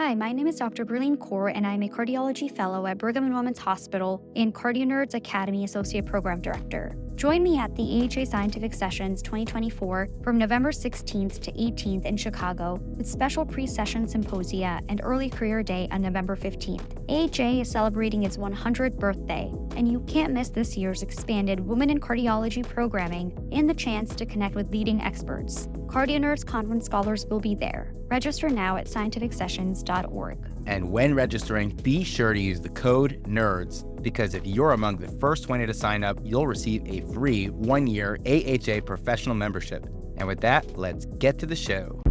Hi, my name is Dr. Gurleen Kaur, and I'm a cardiology fellow at Brigham and Women's Hospital and CardioNerds Academy Associate Program Director. Join me at the AHA Scientific Sessions 2024 from November 16th to 18th in Chicago with special pre-session symposia and early career day on November 15th. AHA is celebrating its 100th birthday, and you can't miss this year's expanded Women in Cardiology programming and the chance to connect with leading experts. CardioNerds conference scholars will be there. Register now at scientificsessions.org. And when registering, be sure to use the code NERDS, because if you're among the first 20 to sign up, you'll receive a free 1-year AHA professional membership. And with that, let's get to the show.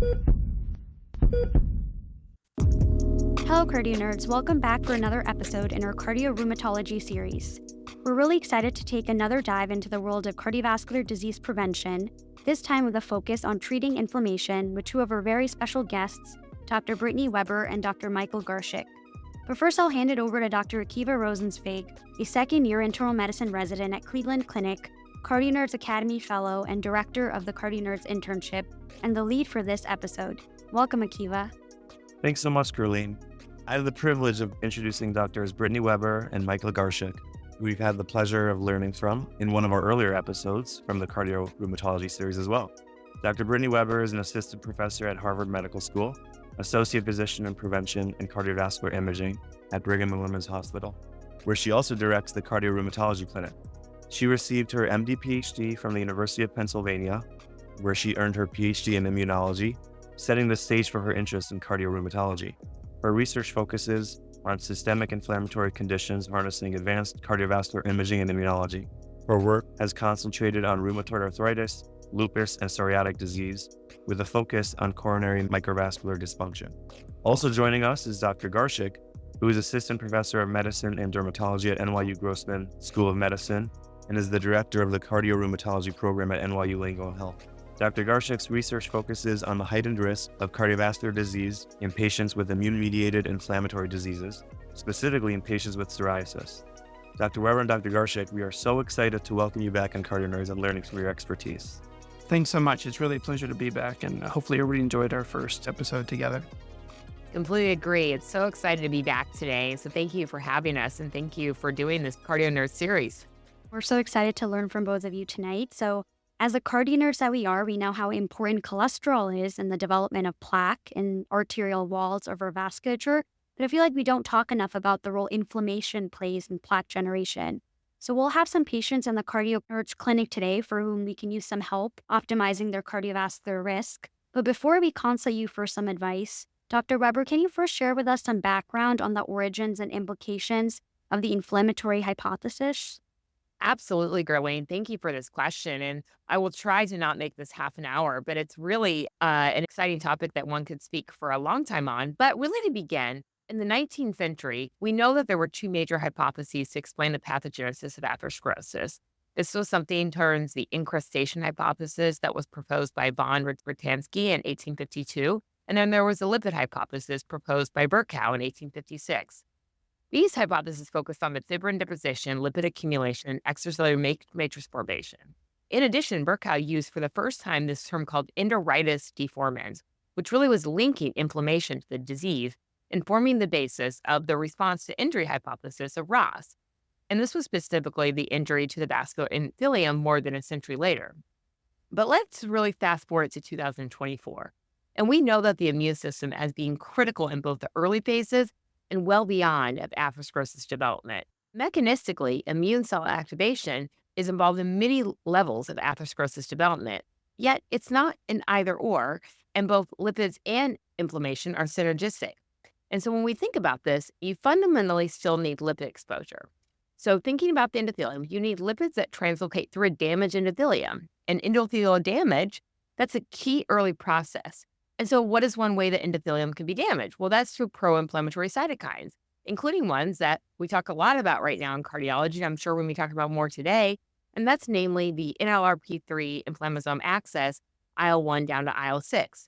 Hello, CardioNerds. Welcome back for another episode in our Cardio-Rheumatology series. We're really excited to take another dive into the world of cardiovascular disease prevention, this time with a focus on treating inflammation with two of our very special guests, Dr. Brittany Weber and Dr. Michael Garshick. But first, I'll hand it over to Dr. Akiva Rosenzveig, a second-year internal medicine resident at Cleveland Clinic, CardioNerds Academy Fellow and Director of the CardioNerds Internship, and the lead for this episode. Welcome, Akiva. Thanks so much, Gurleen. I have the privilege of introducing Drs. Brittany Weber and Michael Garshick, who we've had the pleasure of learning from in one of our earlier episodes from the Cardio-Rheumatology series as well. Dr. Brittany Weber is an assistant professor at Harvard Medical School, associate physician in prevention and cardiovascular imaging at Brigham and Women's Hospital, where she also directs the Cardio-Rheumatology Clinic. She received her MD PhD from the University of Pennsylvania, where she earned her PhD in immunology, setting the stage for her interest in cardio-rheumatology. Her research focuses on systemic inflammatory conditions harnessing advanced cardiovascular imaging and immunology. Her work has concentrated on rheumatoid arthritis, lupus, and psoriatic disease, with a focus on coronary microvascular dysfunction. Also joining us is Dr. Garshick, who is assistant professor of medicine and dermatology at NYU Grossman School of Medicine and is the director of the cardio-rheumatology program at NYU Langone Health. Dr. Garshick's research focuses on the heightened risk of cardiovascular disease in patients with immune-mediated inflammatory diseases, specifically in patients with psoriasis. Dr. Weber and Dr. Garshick, we are so excited to welcome you back on CardioNerds and learning from your expertise. Thanks so much. It's really a pleasure to be back, and hopefully everybody enjoyed our first episode together. Completely agree. It's so excited to be back today. So thank you for having us, and thank you for doing this CardioNerds series. We're so excited to learn from both of you tonight. So as the CardioNerds that we are, we know how important cholesterol is in the development of plaque in arterial walls of our vasculature, but I feel like we don't talk enough about the role inflammation plays in plaque generation. So we'll have some patients in the CardioNerds clinic today for whom we can use some help optimizing their cardiovascular risk. But before we consult you for some advice, Dr. Weber, can you first share with us some background on the origins and implications of the inflammatory hypothesis? Absolutely, Gurleen. Thank you for this question. And I will try to not make this half an hour, but it's really an exciting topic that one could speak for a long time on. But really to begin, in the 19th century, we know that there were two major hypotheses to explain the pathogenesis of atherosclerosis. This was something termed the incrustation hypothesis that was proposed by von Ritansky in 1852. And then there was the lipid hypothesis proposed by Virchow in 1856. These hypotheses focused on the fibrin deposition, lipid accumulation, and extracellular matrix formation. In addition, Virchow used for the first time this term called enteritis deformans, which really was linking inflammation to the disease and forming the basis of the response to injury hypothesis of Ross. And this was specifically the injury to the vascular endothelium more than a century later. But let's really fast forward to 2024. And we know that the immune system as being critical in both the early phases and well beyond of atherosclerosis development. Mechanistically, immune cell activation is involved in many levels of atherosclerosis development, yet it's not an either or, and both lipids and inflammation are synergistic. And so when we think about this, you fundamentally still need lipid exposure. So thinking about the endothelium, you need lipids that translocate through a damaged endothelium. And endothelial damage, that's a key early process. And so what is one way that endothelium can be damaged? Well, that's through pro-inflammatory cytokines, including ones that we talk a lot about right now in cardiology. I'm sure when we talk about more today, and that's namely the NLRP3 inflammasome axis, IL-1 down to IL-6.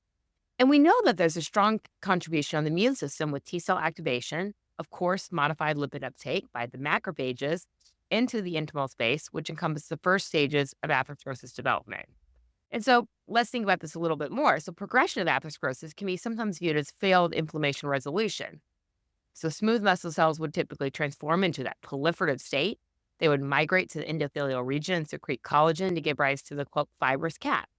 And we know that there's a strong contribution on the immune system with T cell activation, of course, modified lipid uptake by the macrophages into the intimal space, which encompasses the first stages of atherosclerosis development. And so let's think about this a little bit more. So progression of atherosclerosis can be sometimes viewed as failed inflammation resolution. So smooth muscle cells would typically transform into that proliferative state. They would migrate to the endothelial region and secrete collagen to give rise to the, quote, fibrous cap.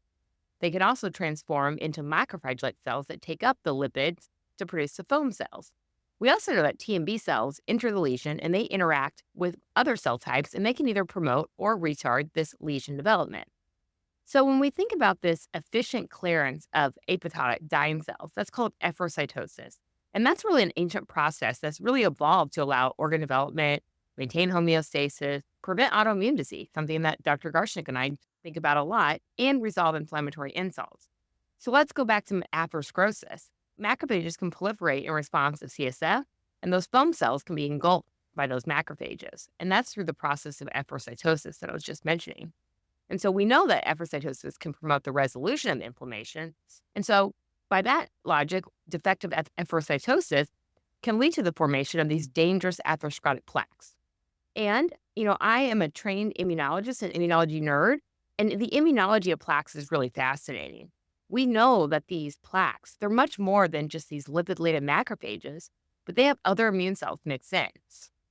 They can also transform into macrophage-like cells that take up the lipids to produce the foam cells. We also know that T and B cells enter the lesion and they interact with other cell types, and they can either promote or retard this lesion development. So when we think about this efficient clearance of apoptotic dying cells, that's called efferocytosis. And that's really an ancient process that's really evolved to allow organ development, maintain homeostasis, prevent autoimmune disease, something that Dr. Garshick and I think about a lot, and resolve inflammatory insults. So let's go back to atherosclerosis. Macrophages can proliferate in response to CSF, and those foam cells can be engulfed by those macrophages. And that's through the process of efferocytosis that I was just mentioning. And so we know that efferocytosis can promote the resolution of inflammation. And so by that logic, defective efferocytosis can lead to the formation of these dangerous atherosclerotic plaques. And, I am a trained immunologist and immunology nerd, and the immunology of plaques is really fascinating. We know that these plaques, they're much more than just these lipid-laden macrophages, but they have other immune cells mixed in.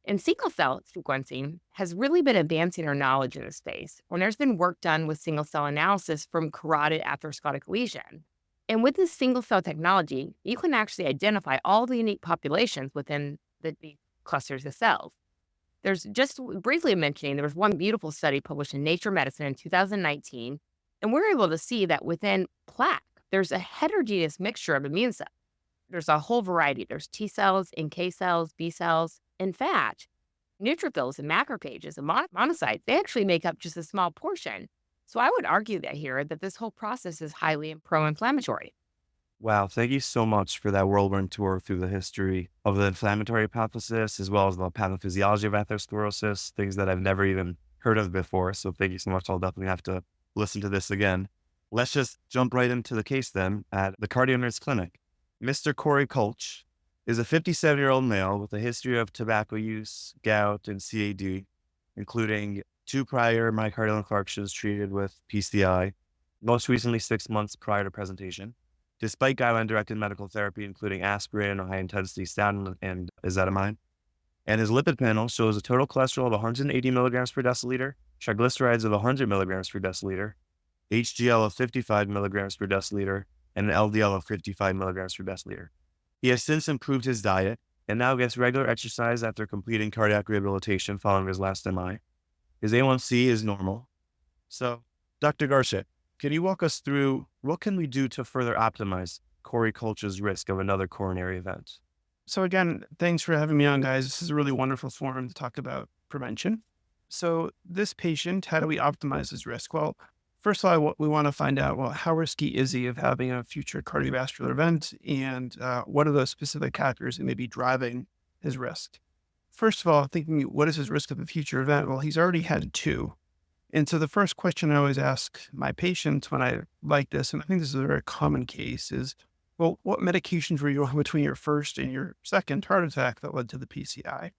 And single-cell sequencing has really been advancing our knowledge in this space when there's been work done with single-cell analysis from carotid atherosclerotic lesion. And with this single-cell technology, you can actually identify all the unique populations within the clusters of cells. There's just briefly mentioning, there was one beautiful study published in Nature Medicine in 2019, and we're able to see that within plaque, there's a heterogeneous mixture of immune cells. There's a whole variety. There's T cells, NK cells, B cells. In fact, neutrophils and macrophages and monocytes, they actually make up just a small portion. So I would argue that this whole process is highly pro-inflammatory. Wow, thank you so much for that whirlwind tour through the history of the inflammatory hypothesis, as well as the pathophysiology of atherosclerosis, things that I've never even heard of before. So thank you so much. I'll definitely have to listen to this again. Let's just jump right into the case then at the CardioNerds clinic. Mr. Corey Kulch is a 57-year-old male with a history of tobacco use, gout, and CAD, including 2 prior myocardial infarctions treated with PCI, most recently 6 months prior to presentation. Despite guideline-directed medical therapy, including aspirin or high-intensity statin and ezetimibe. And his lipid panel shows a total cholesterol of 180 milligrams per deciliter, triglycerides of 100 milligrams per deciliter, HDL of 55 milligrams per deciliter, and an LDL of 55 milligrams per deciliter. He has since improved his diet and now gets regular exercise after completing cardiac rehabilitation following his last MI. His A1C is normal. So, Dr. Garshick, can you walk us through what can we do to further optimize Corey Kulch's risk of another coronary event? So again, thanks for having me on, guys. This is a really wonderful forum to talk about prevention. So this patient, how do we optimize his risk? Well, first of all, we want to find out, how risky is he of having a future cardiovascular event, and what are those specific factors that may be driving his risk? First of all, thinking, what is his risk of a future event? Well, he's already had 2. And so the first question I always ask my patients when I like this, and I think this is a very common case, is, what medications were you on between your first and your second heart attack that led to the PCI?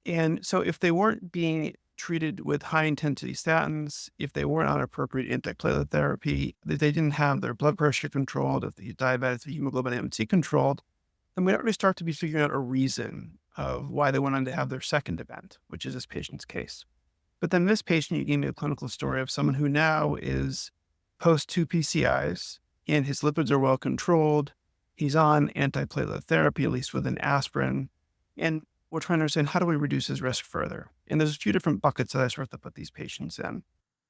And so if they weren't being treated with high-intensity statins, if they weren't on appropriate antiplatelet therapy, that they didn't have their blood pressure controlled, if the diabetes, the hemoglobin A1C controlled, then we'd already start to be figuring out a reason of why they went on to have their second event, which is this patient's case. But then this patient, you gave me a clinical story of someone who now is post 2 PCIs, and his lipids are well controlled. He's on antiplatelet therapy, at least with an aspirin. And we're trying to understand, how do we reduce his risk further? And there's a few different buckets that I start to put these patients in.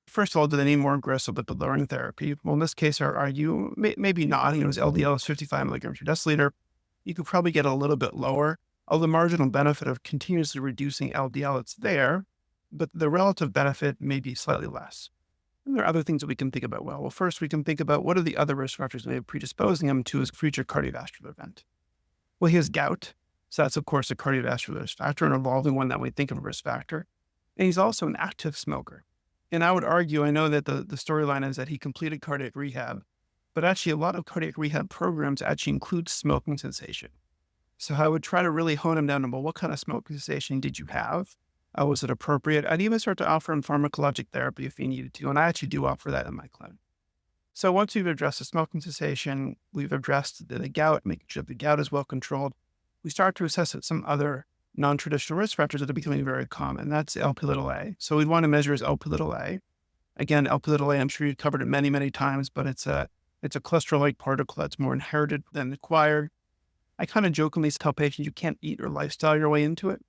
First of all, do they need more aggressive lipid-lowering therapy? Well, in this case, are you, maybe not. His LDL is 55 milligrams per deciliter. You could probably get a little bit lower. Although the marginal benefit of continuously reducing LDL, it's there, but the relative benefit may be slightly less. And there are other things that we can think about. Well, first we can think about, what are the other risk factors that may be predisposing him to his future cardiovascular event? Well, he has gout. So that's, of course, a cardiovascular risk factor, an evolving one that we think of a risk factor. And he's also an active smoker. And I would argue, I know that the storyline is that he completed cardiac rehab, but actually a lot of cardiac rehab programs actually include smoking cessation. So I would try to really hone him down on, what kind of smoking cessation did you have? Was it appropriate? I'd even start to offer him pharmacologic therapy if he needed to. And I actually do offer that in my clinic. So once we've addressed the smoking cessation, we've addressed the gout, making sure the gout is well controlled, we start to assess some other non-traditional risk factors that are becoming very common. That's Lp(a). So we'd want to measure his Lp(a). Again, Lp(a), I'm sure you've covered it many, many times, but it's a cholesterol-like particle that's more inherited than acquired. I kind of jokingly tell patients you can't eat or lifestyle your way into it.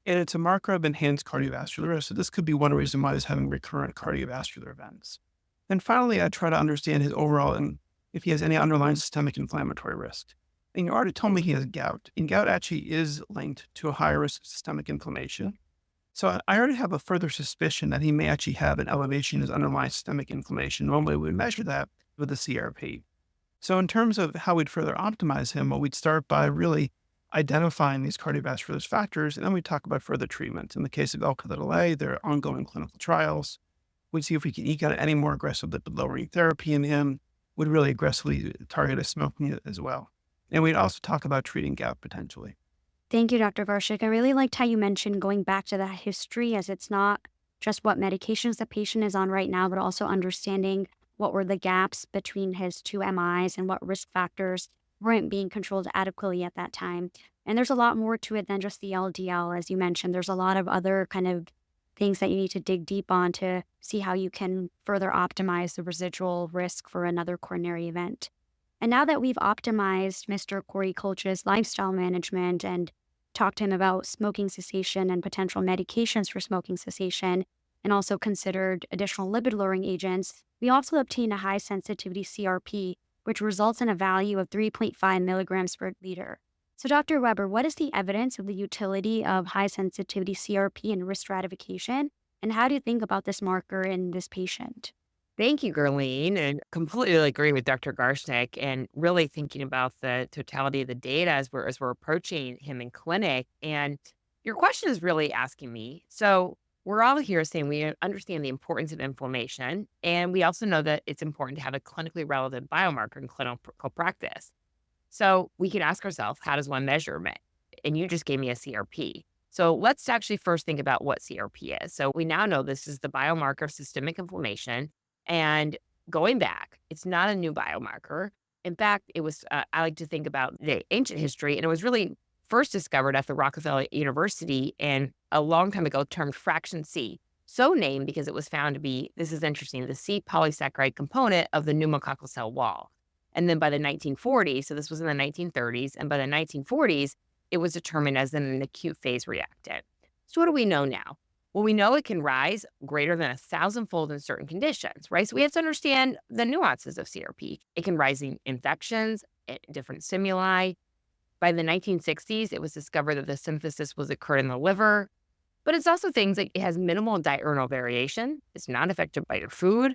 And it's a marker of enhanced cardiovascular risk. So this could be one reason why he's having recurrent cardiovascular events. Then finally, I try to understand his overall and if he has any underlying systemic inflammatory risk. And you already told me he has gout. And gout actually is linked to a higher risk of systemic inflammation. So I already have a further suspicion that he may actually have an elevation in his underlying systemic inflammation. Normally, we would measure that with the CRP. So in terms of how we'd further optimize him, well, we'd start by really identifying these cardiovascular risk factors, and then we talk about further treatment. In the case of Lp(a), there are ongoing clinical trials. We'd see if we can eke out any more aggressive lipid-lowering therapy in him. We'd really aggressively target his smoking as well. And we'd also talk about treating gout potentially. Thank you, Dr. Garshick. I really liked how you mentioned going back to that history, as it's not just what medications the patient is on right now, but also understanding what were the gaps between his two MIs and what risk factors weren't being controlled adequately at that time. And there's a lot more to it than just the LDL, as you mentioned. There's a lot of other kind of things that you need to dig deep on to see how you can further optimize the residual risk for another coronary event. And now that we've optimized Mr. Corey Kolch's lifestyle management and talked to him about smoking cessation and potential medications for smoking cessation, and also considered additional lipid-lowering agents, we also obtained a high-sensitivity CRP, which results in a value of 3.5 milligrams per liter. So Dr. Weber, what is the evidence of the utility of high-sensitivity CRP in risk stratification, and how do you think about this marker in this patient? Thank you, Gurleen, and completely agree with Dr. Garshick and really thinking about the totality of the data as we're approaching him in clinic. And your question is really asking me. So we're all here saying we understand the importance of inflammation, and we also know that it's important to have a clinically relevant biomarker in clinical practice. So we can ask ourselves, how does one measure it? And you just gave me a CRP. So let's actually first think about what CRP is. So we now know this is the biomarker of systemic inflammation. And going back, it's not a new biomarker. In fact, it was, I like to think about the ancient history, and it was really first discovered at the Rockefeller University and a long time ago termed fraction C. So named because it was found to be, this is interesting, the C polysaccharide component of the pneumococcal cell wall. And then by the 1940s, so this was in the 1930s, and by the 1940s, it was determined as an acute phase reactant. So what do we know now? Well, we know it can rise greater than 1,000-fold in certain conditions, right? So we have to understand the nuances of CRP. It can rise in infections, different stimuli. By the 1960s, it was discovered that the synthesis was occurred in the liver. But it's also things like it has minimal diurnal variation. It's not affected by your food.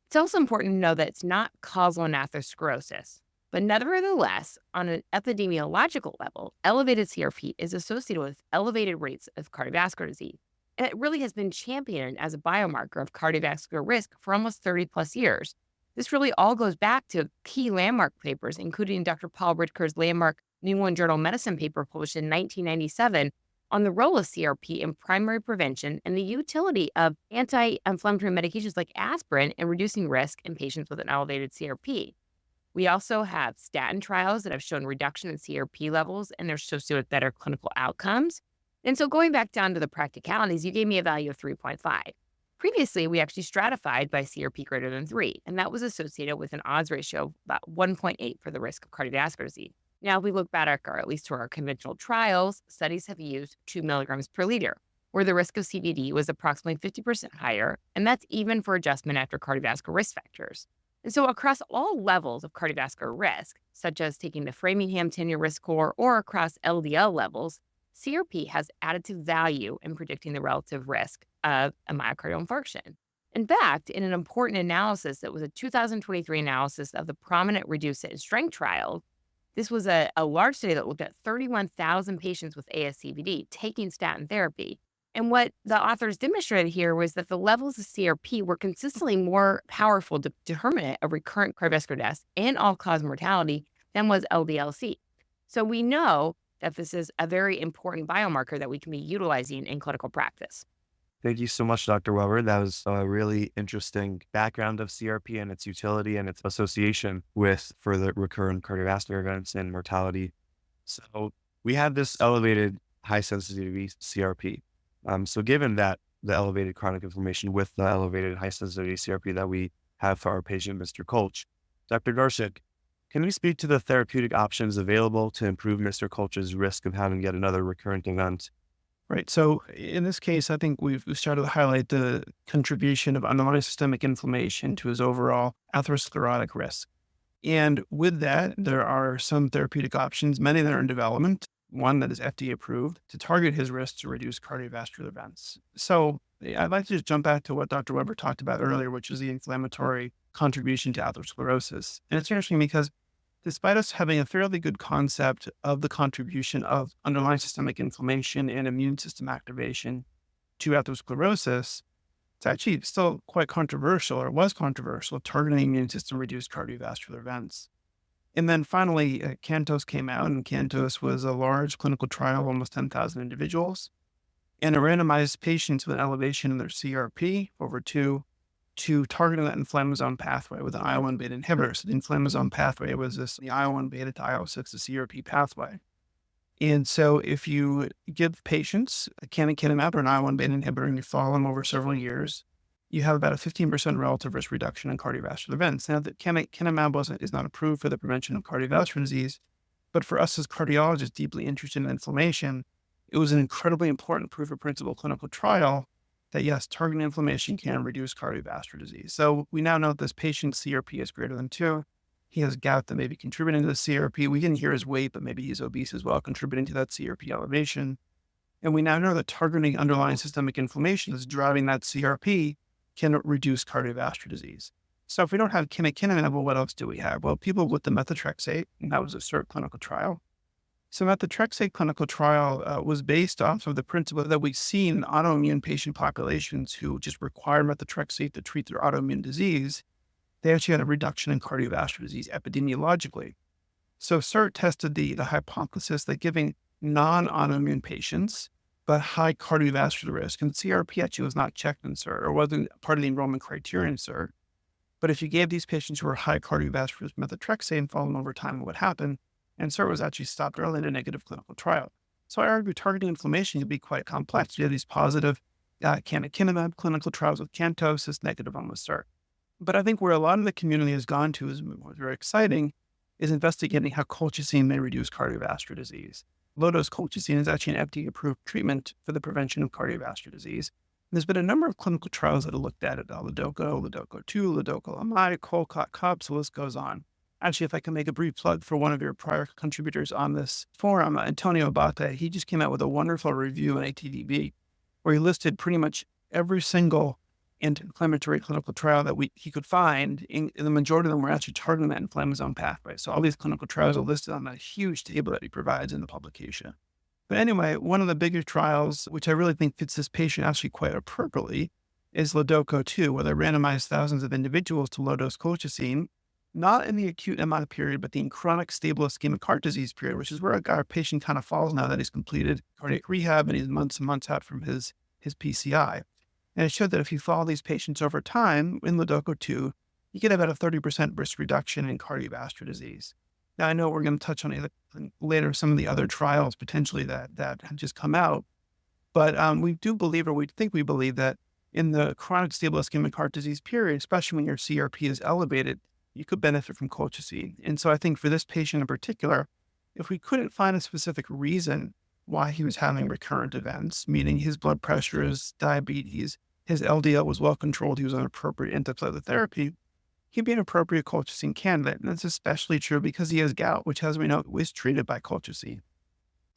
It's also important to know that it's not causal in atherosclerosis. But nevertheless, on an epidemiological level, elevated CRP is associated with elevated rates of cardiovascular disease. And it really has been championed as a biomarker of cardiovascular risk for almost 30 plus years. This really all goes back to key landmark papers, including Dr. Paul Ridker's landmark New England Journal of Medicine paper published in 1997 on the role of CRP in primary prevention and the utility of anti-inflammatory medications like aspirin in reducing risk in patients with an elevated CRP. We also have statin trials that have shown reduction in CRP levels and they're associated with better clinical outcomes. And so going back down to the practicalities, you gave me a value of 3.5. Previously, we actually stratified by CRP greater than 3, and that was associated with an odds ratio of about 1.8 for the risk of cardiovascular disease. Now, if we look back at least to our conventional trials, studies have used 2 milligrams per liter, where the risk of CVD was approximately 50% higher, and that's even for adjustment after cardiovascular risk factors. And so across all levels of cardiovascular risk, such as taking the Framingham 10-year risk score or across LDL levels, CRP has additive value in predicting the relative risk of a myocardial infarction. In fact, in an important analysis that was a 2023 analysis of the prominent reduce it in strength trial, this was a large study that looked at 31,000 patients with ASCVD taking statin therapy. And what the authors demonstrated here was that the levels of CRP were consistently more powerful determinant of recurrent cardiovascular deaths and all-cause mortality than was LDL-C. So we know that this is a very important biomarker that we can be utilizing in clinical practice. Thank you so much, Dr. Weber. That was a really interesting background of CRP and its utility and its association with further recurrent cardiovascular events and mortality. So we have this elevated high sensitivity CRP. So given that the elevated chronic inflammation with the elevated high sensitivity CRP that we have for our patient, Mr. Kolch, Dr. Garshick, can we speak to the therapeutic options available to improve Mr. Kolch's risk of having yet another recurrent event? Right. So in this case, I think we've started to highlight the contribution of underlying systemic inflammation to his overall atherosclerotic risk. And with that, there are some therapeutic options, many that are in development, one that is FDA approved to target his risk to reduce cardiovascular events. So I'd like to just jump back to what Dr. Weber talked about earlier, which is the inflammatory contribution to atherosclerosis. And it's interesting because despite us having a fairly good concept of the contribution of underlying systemic inflammation and immune system activation to atherosclerosis, it's actually still quite controversial, or was controversial, targeting the immune system reduced cardiovascular events. And then finally, CANTOS came out, and CANTOS was a large clinical trial of almost 10,000 individuals. And it randomized patients with an elevation in their CRP over to targeting that inflammasome pathway with an IL-1 beta inhibitor. So the inflammasome pathway was the IL-1 beta to IL-6, the CRP pathway. And so if you give patients a canakinumab or an IL-1 beta inhibitor and you follow them over several years, you have about a 15% relative risk reduction in cardiovascular events. Now, the canakinumab is not approved for the prevention of cardiovascular disease, but for us as cardiologists deeply interested in inflammation, it was an incredibly important proof of principle clinical trial that yes, targeting inflammation can reduce cardiovascular disease. So we now know that this patient's CRP is greater than 2. He has gout that may be contributing to the CRP. We didn't hear his weight, but maybe he's obese as well, contributing to that CRP elevation. And we now know that targeting underlying systemic inflammation is driving that CRP can reduce cardiovascular disease. So if we don't have canakinumab, well, what else do we have? Well, people with the methotrexate, and that was a CERT clinical trial. So methotrexate clinical trial was based off of the principle that we've seen in autoimmune patient populations who just require methotrexate to treat their autoimmune disease. They actually had a reduction in cardiovascular disease epidemiologically. So CERT tested the hypothesis that giving non-autoimmune patients, but high cardiovascular risk, and CRP actually was not checked in CERT or wasn't part of the enrollment criteria in CERT. But if you gave these patients who were high cardiovascular risk methotrexate and followed them over time, what would happen? And CERT was actually stopped early in a negative clinical trial. So I argue targeting inflammation can be quite complex. You have these positive canakinumab clinical trials with CANTOS, this negative one with CERT. But I think where a lot of the community has gone to is very exciting is investigating how colchicine may reduce cardiovascular disease. Low-dose colchicine is actually an FDA-approved treatment for the prevention of cardiovascular disease. And there's been a number of clinical trials that have looked at it, Lodoco, Lodoco 2, Lodoco-LMI, Colcott, Cups, the list goes on. Actually, if I can make a brief plug for one of your prior contributors on this forum, Antonio Abate, he just came out with a wonderful review in ATDB where he listed pretty much every single anti-inflammatory clinical trial that he could find. In the majority of them were actually targeting that inflammasome pathway. So all these clinical trials are listed on that huge table that he provides in the publication. But anyway, one of the bigger trials, which I really think fits this patient actually quite appropriately, is Lodoco 2, where they randomized thousands of individuals to low-dose colchicine, not in the acute MI period, but the chronic stable ischemic heart disease period, which is where our patient kind of falls now that he's completed cardiac rehab and he's months and months out from his PCI. And it showed that if you follow these patients over time in Lodoco 2, you get about a 30% risk reduction in cardiovascular disease. Now, I know we're going to touch on later some of the other trials potentially that have just come out, but we do believe, or we believe that in the chronic stable ischemic heart disease period, especially when your CRP is elevated, you could benefit from colchicine. And so I think for this patient in particular, if we couldn't find a specific reason why he was having recurrent events, meaning his blood pressure, his diabetes, his LDL was well controlled, he was on appropriate antiplatelet therapy, he'd be an appropriate colchicine candidate. And that's especially true because he has gout, which, as we know, is treated by colchicine.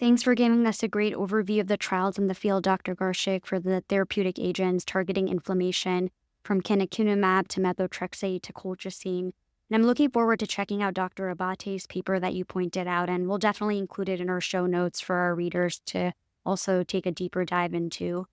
Thanks for giving us a great overview of the trials in the field, Dr. Garshick, for the therapeutic agents targeting inflammation from canakinumab to methotrexate to colchicine. And I'm looking forward to checking out Dr. Abate's paper that you pointed out, and we'll definitely include it in our show notes for our readers to also take a deeper dive into.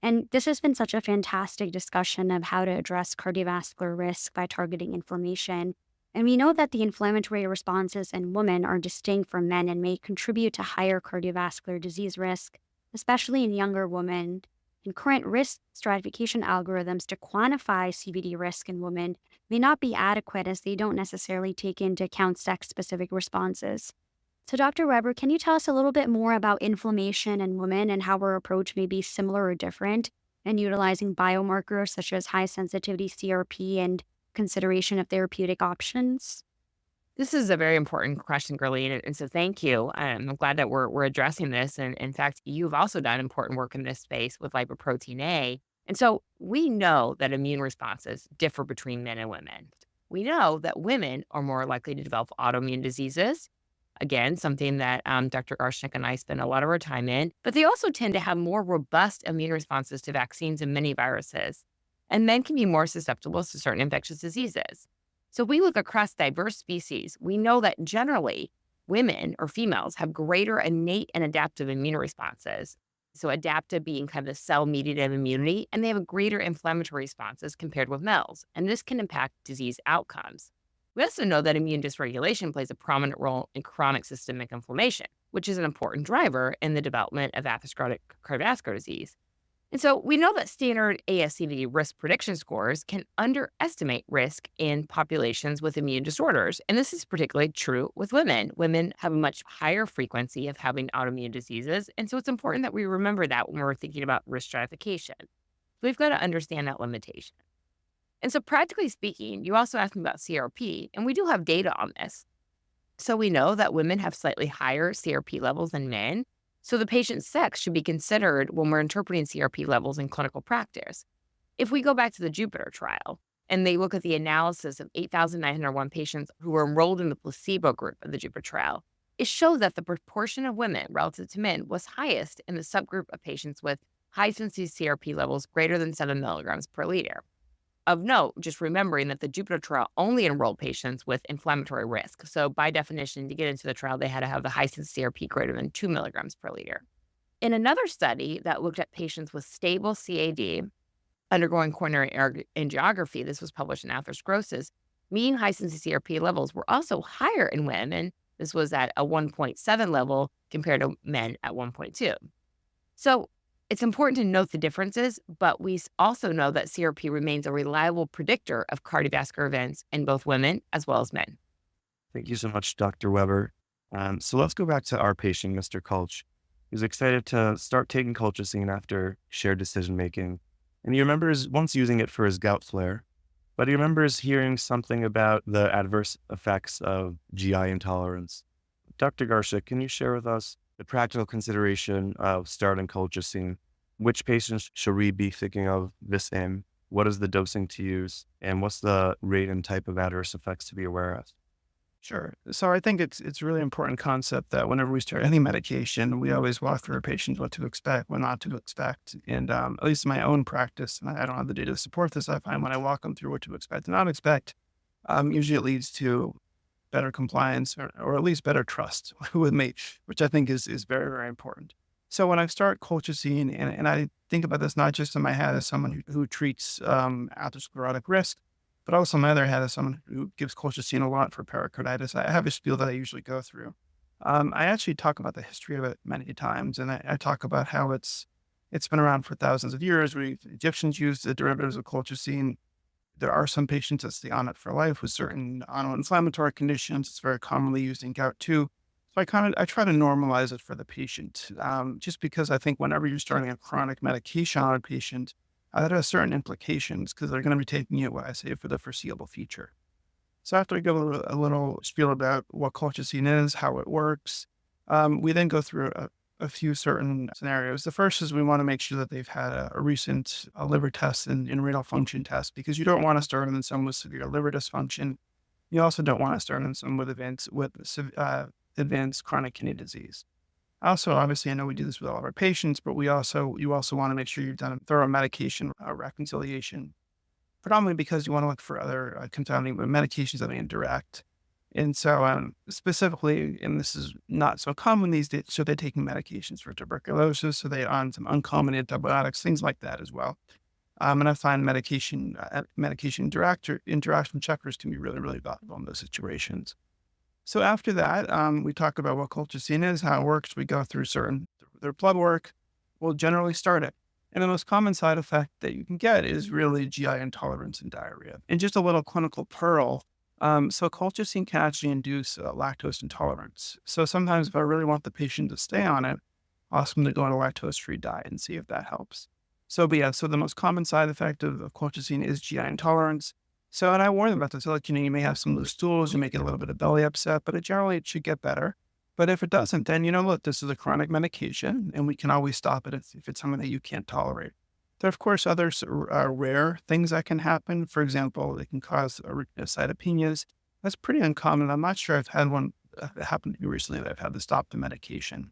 And this has been such a fantastic discussion of how to address cardiovascular risk by targeting inflammation. And we know that the inflammatory responses in women are distinct from men and may contribute to higher cardiovascular disease risk, especially in younger women. and current risk stratification algorithms to quantify CVD risk in women may not be adequate as they don't necessarily take into account sex-specific responses. So, Dr. Weber, can you tell us a little bit more about inflammation in women and how our approach may be similar or different in utilizing biomarkers such as high-sensitivity CRP and consideration of therapeutic options? This is a very important question, Gurleen, and so thank you. I'm glad that we're addressing this, and in fact, you've also done important work in this space with lipoprotein A. And so we know that immune responses differ between men and women. We know that women are more likely to develop autoimmune diseases. Again, something that Dr. Garshick and I spend a lot of our time in, but they also tend to have more robust immune responses to vaccines and many viruses. And men can be more susceptible to certain infectious diseases. So if we look across diverse species, we know that generally women or females have greater innate and adaptive immune responses. So adaptive being kind of the cell-mediated immunity, and they have a greater inflammatory responses compared with males, and this can impact disease outcomes. We also know that immune dysregulation plays a prominent role in chronic systemic inflammation, which is an important driver in the development of atherosclerotic cardiovascular disease. And so we know that standard ASCVD risk prediction scores can underestimate risk in populations with immune disorders. And this is particularly true with women. Women have a much higher frequency of having autoimmune diseases. And so it's important that we remember that when we're thinking about risk stratification. We've got to understand that limitation. And so practically speaking, you also asked me about CRP, and we do have data on this. So we know that women have slightly higher CRP levels than men. So the patient's sex should be considered when we're interpreting CRP levels in clinical practice. If we go back to the Jupiter trial and they look at the analysis of 8,901 patients who were enrolled in the placebo group of the Jupiter trial, it showed that the proportion of women relative to men was highest in the subgroup of patients with high-sensitivity CRP levels greater than 7 milligrams per liter. Of note, just remembering that the Jupiter trial only enrolled patients with inflammatory risk. So by definition, to get into the trial, they had to have the high-sensitivity CRP greater than 2 milligrams per liter. In another study that looked at patients with stable CAD undergoing coronary angiography, this was published in Atherosclerosis, mean high-sensitivity CRP levels were also higher in women. This was at a 1.7 level compared to men at 1.2. So it's important to note the differences, but we also know that CRP remains a reliable predictor of cardiovascular events in both women as well as men. Thank you so much, Dr. Weber. So let's go back to our patient, Mr. Kulch. He was excited to start taking colchicine after shared decision-making. And he remembers once using it for his gout flare, but he remembers hearing something about the adverse effects of GI intolerance. Dr. Garshick, can you share with us the practical consideration of starting colchicine? Which patients should we be thinking of this in? What is the dosing to use? And what's the rate and type of adverse effects to be aware of? Sure. So I think it's a really important concept that whenever we start any medication, we always walk through our patients what to expect, what not to expect. And at least in my own practice, and I don't have the data to support this, I find when I walk them through what to expect and not expect, usually it leads to better compliance or at least better trust with me, which I think is very, very important. So when I start colchicine, and I think about this not just in my head as someone who treats atherosclerotic risk, but also in my other head as someone who gives colchicine a lot for pericarditis, I have a spiel that I usually go through. I actually talk about the history of it many times, and I talk about how it's been around for thousands of years. Egyptians used the derivatives of colchicine. There are some patients that stay on it for life with certain autoinflammatory conditions. It's very commonly used in gout too. So I try to normalize it for the patient, just because I think whenever you're starting a chronic medication on a patient, that has certain implications because they're going to be taking it, what I say, for the foreseeable future. So after I give a little spiel about what colchicine is, how it works, we then go through a few certain scenarios. The first is we want to make sure that they've had a recent liver test and renal function test, because you don't want to start them in someone with severe liver dysfunction. You also don't want to start them in someone with advanced chronic kidney disease. Also, obviously, I know we do this with all of our patients, but you also want to make sure you've done a thorough medication reconciliation, predominantly because you want to look for other contaminating medications that may interact. And so specifically, and this is not so common these days, so they're taking medications for tuberculosis, so they're on some uncommon antibiotics, things like that as well. And I find medication interaction checkers can be really, really valuable in those situations. So after that, we talk about what colchicine is, how it works. We go through their blood work. We'll generally start it. And the most common side effect that you can get is really GI intolerance and diarrhea. And just a little clinical pearl. So colchicine can actually induce lactose intolerance. So sometimes if I really want the patient to stay on it, I'll ask them to go on a lactose-free diet and see if that helps. So the most common side effect of colchicine is GI intolerance. So, and I warn them about this. So, like, you may have some loose stools, you may get a little bit of belly upset, but it should get better. But if it doesn't, then, look, this is a chronic medication and we can always stop it if it's something that you can't tolerate. There are, of course, other rare things that can happen. For example, it can cause cytopenias. That's pretty uncommon. I'm not sure I've had one happen to me recently that I've had to stop the medication.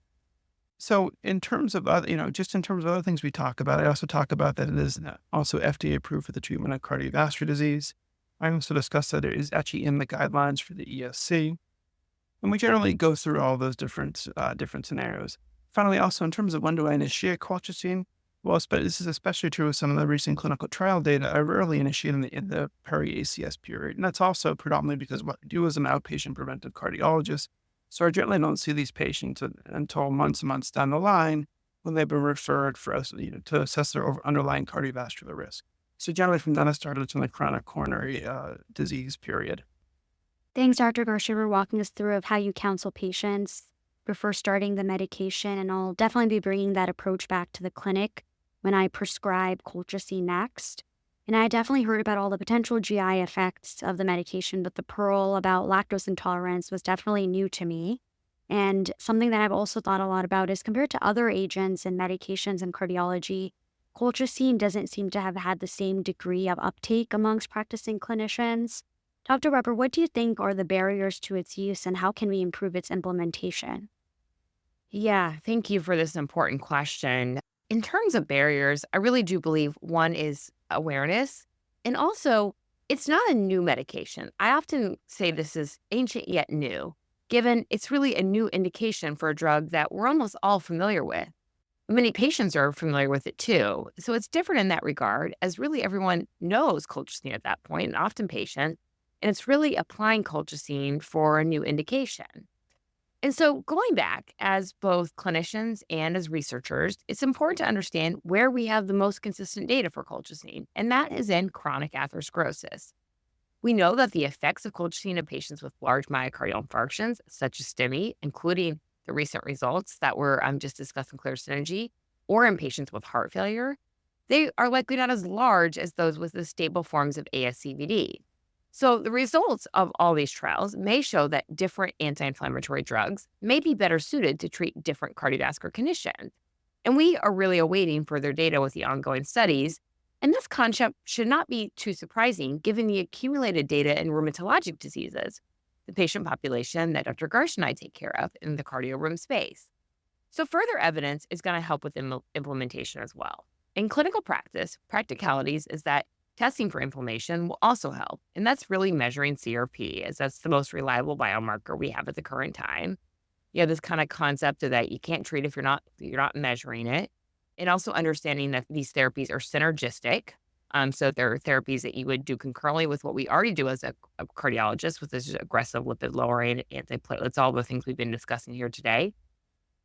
So in terms of other, just in terms of other things we talk about, I also talk about that it is also FDA approved for the treatment of cardiovascular disease. I also discussed that it is actually in the guidelines for the ESC. And we generally go through all those different scenarios. Finally, also in terms of when do I initiate colchicine, well, this is especially true with some of the recent clinical trial data. I rarely initiate in the peri-ACS period. And that's also predominantly because what I do as an outpatient preventive cardiologist. So I generally don't see these patients until months and months down the line when they've been referred for us, to assess their underlying cardiovascular risk. So generally from then I started to the chronic coronary disease period. Thanks, Dr. Garshick, for walking us through of how you counsel patients before starting the medication. And I'll definitely be bringing that approach back to the clinic when I prescribe colchicine next. And I definitely heard about all the potential GI effects of the medication, but the pearl about lactose intolerance was definitely new to me. And something that I've also thought a lot about is compared to other agents and medications in cardiology, colchicine doesn't seem to have had the same degree of uptake amongst practicing clinicians. Dr. Weber, what do you think are the barriers to its use and how can we improve its implementation? Yeah, thank you for this important question. In terms of barriers, I really do believe one is awareness. And also, it's not a new medication. I often say this is ancient yet new, given it's really a new indication for a drug that we're almost all familiar with. Many patients are familiar with it too. So it's different in that regard, as really everyone knows colchicine at that point, and often patient, and it's really applying colchicine for a new indication. And so going back as both clinicians and as researchers, it's important to understand where we have the most consistent data for colchicine, and that is in chronic atherosclerosis. We know that the effects of colchicine in patients with large myocardial infarctions, such as STEMI, including the recent results that were just discussing clear synergy, or in patients with heart failure, they are likely not as large as those with the stable forms of ASCVD. So the results of all these trials may show that different anti-inflammatory drugs may be better suited to treat different cardiovascular conditions. And we are really awaiting further data with the ongoing studies. And this concept should not be too surprising given the accumulated data in rheumatologic diseases, the patient population that Dr. Garshick and I take care of in the cardio-rheum space. So further evidence is going to help with implementation as well. In clinical practice, practicalities is that testing for inflammation will also help, and that's really measuring CRP, as that's the most reliable biomarker we have at the current time. You have this kind of concept of that you can't treat if you're not measuring it, and also understanding that these therapies are synergistic. So there are therapies that you would do concurrently with what we already do as a cardiologist with this aggressive lipid lowering, antiplatelets, all the things we've been discussing here today.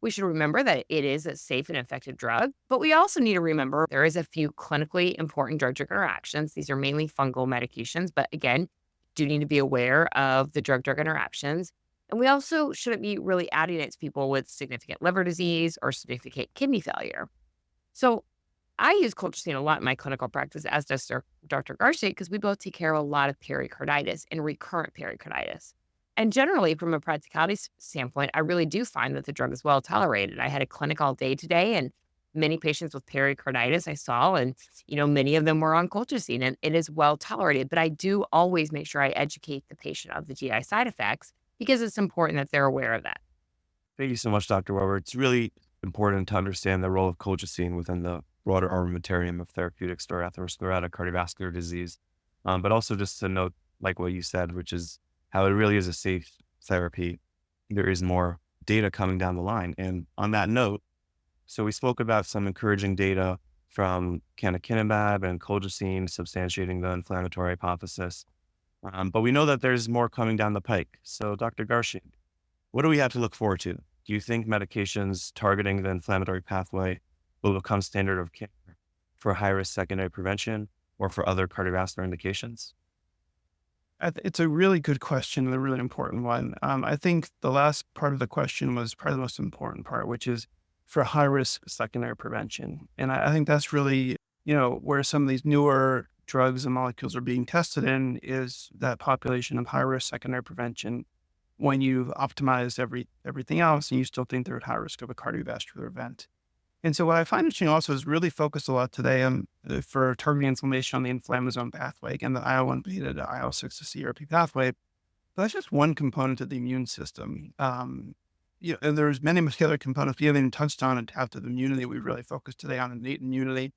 We should remember that it is a safe and effective drug, but we also need to remember there is a few clinically important drug-drug interactions. These are mainly fungal medications, but again, do need to be aware of the drug-drug interactions. And we also shouldn't be really adding it to people with significant liver disease or significant kidney failure. So I use colchicine a lot in my clinical practice, as does Dr. Garshick, because we both take care of a lot of pericarditis and recurrent pericarditis. And generally, from a practicality standpoint, I really do find that the drug is well tolerated. I had a clinic all day today, and many patients with pericarditis I saw, and many of them were on colchicine, and it is well tolerated. But I do always make sure I educate the patient of the GI side effects because it's important that they're aware of that. Thank you so much, Dr. Weber. It's really important to understand the role of colchicine within the broader armamentarium of therapeutics for atherosclerotic cardiovascular disease. But also just to note, like what you said, which is how it really is a safe therapy. There is more data coming down the line. And on that note, so we spoke about some encouraging data from canakinumab and colchicine substantiating the inflammatory hypothesis. But we know that there's more coming down the pike. So Dr. Garshick, what do we have to look forward to? Do you think medications targeting the inflammatory pathway will become standard of care? for high-risk secondary prevention or for other cardiovascular indications? It's a really good question and a really important one. I think the last part of the question was probably the most important part, which is for high risk secondary prevention. And I think that's really, where some of these newer drugs and molecules are being tested in is that population of high risk secondary prevention when you've optimized everything else and you still think they're at high risk of a cardiovascular event. And so what I find interesting also is really focused a lot today on for targeting inflammation on the inflammasome pathway, again, the IL-1 beta to IL-6 to CRP pathway. But that's just one component of the immune system. And there's many other components we haven't even touched on adaptive immunity. We really focused today on innate immunity.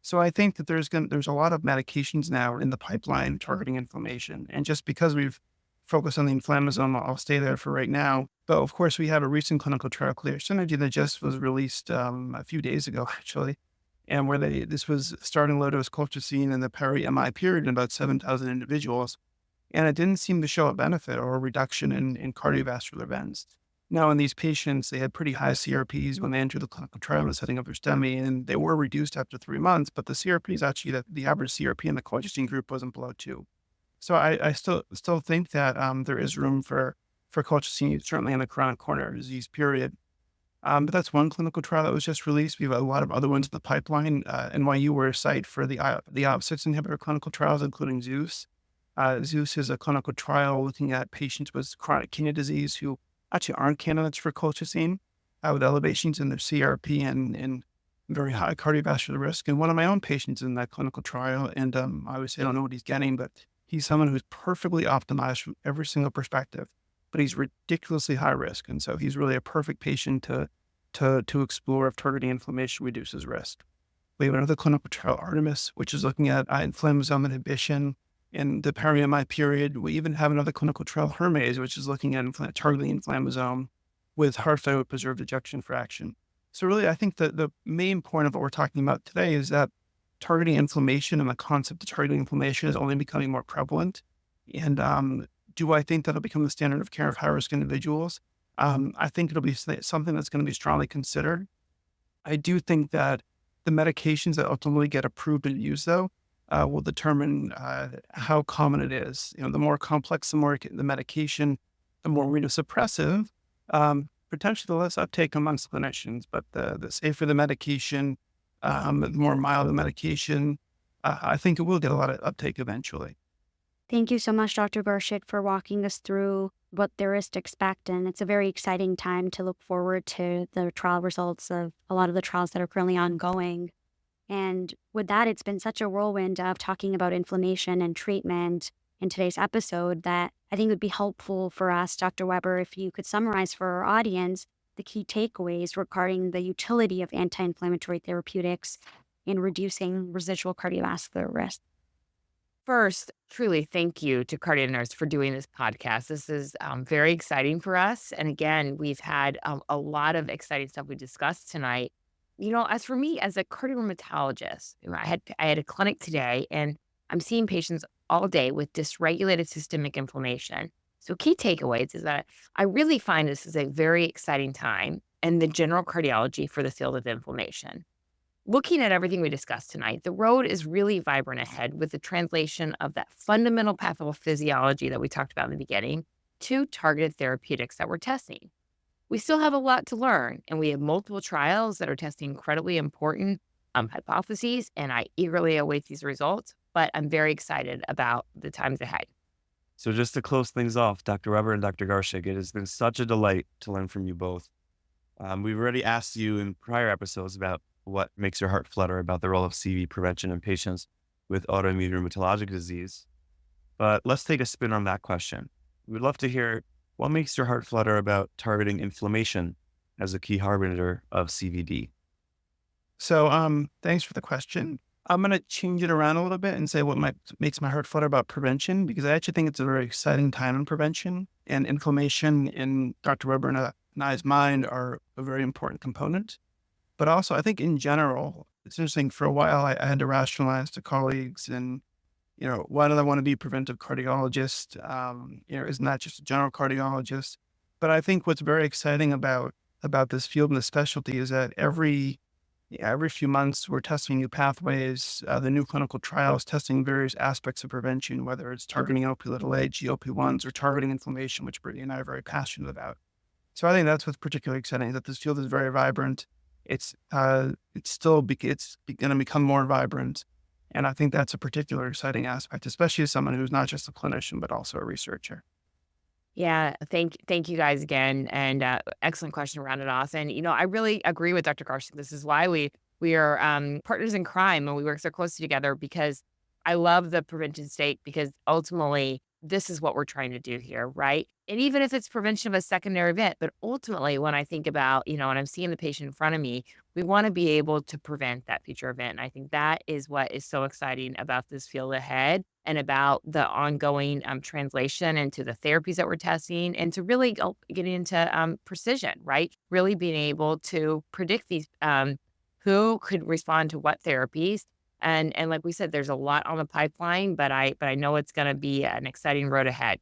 So I think that there's a lot of medications now in the pipeline targeting inflammation. And just because we've focused on the inflammasome, I'll stay there for right now. But of course, we have a recent clinical trial, Clear Synergy, that just was released a few days ago, actually, and where this was starting low dose colchicine in the peri-MI period in about 7,000 individuals, and it didn't seem to show a benefit or a reduction in cardiovascular events. Now, in these patients, they had pretty high CRPs when they entered the clinical trial in the setting of their STEMI, and they were reduced after 3 months, but the CRPs actually, the average CRP in the colchicine group wasn't below 2. So I still think that there is room for colchicine, certainly in the chronic coronary disease period. But that's one clinical trial that was just released. We have a lot of other ones in the pipeline. NYU were a site for the IL-6 inhibitor clinical trials, including Zeus. Zeus is a clinical trial looking at patients with chronic kidney disease who actually aren't candidates for colchicine, with elevations in their CRP and very high cardiovascular risk. And one of my own patients in that clinical trial, and I would say I don't know what he's getting, but he's someone who's perfectly optimized from every single perspective, but he's ridiculously high risk. And so he's really a perfect patient to explore if targeting inflammation reduces risk. We have another clinical trial, Artemis, which is looking at inflammasome inhibition in the peri-MI period. We even have another clinical trial, Hermes, which is looking at targeting inflammasome with heart failure with preserved ejection fraction. So really, I think that the main point of what we're talking about today is that targeting inflammation and the concept of targeting inflammation is only becoming more prevalent. And do I think that'll become the standard of care of high-risk individuals? I think it'll be something that's going to be strongly considered. I do think that the medications that ultimately get approved and used, though, will determine how common it is. The more complex the medication, the more immunosuppressive, potentially the less uptake amongst clinicians. But the safer the medication, the more mild the medication, I think it will get a lot of uptake eventually. Thank you so much, Dr. Garshick, for walking us through what there is to expect. And it's a very exciting time to look forward to the trial results of a lot of the trials that are currently ongoing. And with that, it's been such a whirlwind of talking about inflammation and treatment in today's episode that I think it would be helpful for us, Dr. Weber, if you could summarize for our audience the key takeaways regarding the utility of anti-inflammatory therapeutics in reducing residual cardiovascular risk. First, truly thank you to CardioNerds for doing this podcast. This is very exciting for us. And again, we've had a lot of exciting stuff we discussed tonight. As for me, as a cardio-rheumatologist, I had a clinic today, and I'm seeing patients all day with dysregulated systemic inflammation. So key takeaways is that I really find this is a very exciting time in the general cardiology for the field of inflammation. Looking at everything we discussed tonight, the road is really vibrant ahead with the translation of that fundamental pathophysiology that we talked about in the beginning to targeted therapeutics that we're testing. We still have a lot to learn, and we have multiple trials that are testing incredibly important hypotheses, and I eagerly await these results, but I'm very excited about the times ahead. So just to close things off, Dr. Weber and Dr. Garshick, it has been such a delight to learn from you both. We've already asked you in prior episodes about what makes your heart flutter about the role of CV prevention in patients with autoimmune rheumatologic disease. But let's take a spin on that question. We'd love to hear what makes your heart flutter about targeting inflammation as a key harbinger of CVD. So thanks for the question. I'm going to change it around a little bit and say what makes my heart flutter about prevention, because I actually think it's a very exciting time in prevention, and inflammation in Dr. Weber and I's mind are a very important component. But also, I think in general, it's interesting. For a while, I had to rationalize to colleagues and, why do I want to be a preventive cardiologist? Isn't that just a general cardiologist? But I think what's very exciting about this field and the specialty is that every every few months, we're testing new pathways, the new clinical trials, testing various aspects of prevention, whether it's targeting Lp(a), GLP-1s, or targeting inflammation, which Brittany and I are very passionate about. So I think that's what's particularly exciting, that this field is very vibrant. It's going to become more vibrant. And I think that's a particular exciting aspect, especially as someone who's not just a clinician, but also a researcher. Yeah, thank you guys again, and excellent question to round it off. And I really agree with Dr. Garshick. This is why we are partners in crime, and we work so closely together, because I love the prevention stake, because ultimately this is what we're trying to do here, right? And even if it's prevention of a secondary event, but ultimately when I think about, when I'm seeing the patient in front of me, we want to be able to prevent that future event. And I think that is what is so exciting about this field ahead, and about the ongoing translation into the therapies that we're testing, and to really get into precision, right? Really being able to predict these who could respond to what therapies. And like we said, there's a lot on the pipeline, but I know it's going to be an exciting road ahead.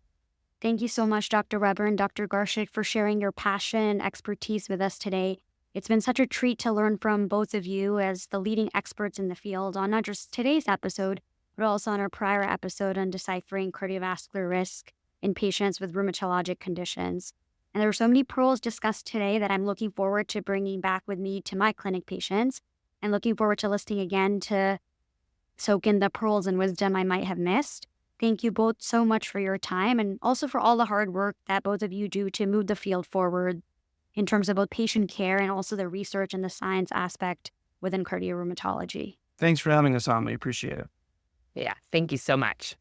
Thank you so much, Dr. Weber and Dr. Garshick, for sharing your passion and expertise with us today. It's been such a treat to learn from both of you as the leading experts in the field on not just today's episode, but also on our prior episode on deciphering cardiovascular risk in patients with rheumatologic conditions. And there were so many pearls discussed today that I'm looking forward to bringing back with me to my clinic patients, and looking forward to listening again to soak in the pearls and wisdom I might have missed. Thank you both so much for your time, and also for all the hard work that both of you do to move the field forward in terms of both patient care and also the research and the science aspect within cardio-rheumatology. Thanks for having us on. We appreciate it. Yeah, thank you so much.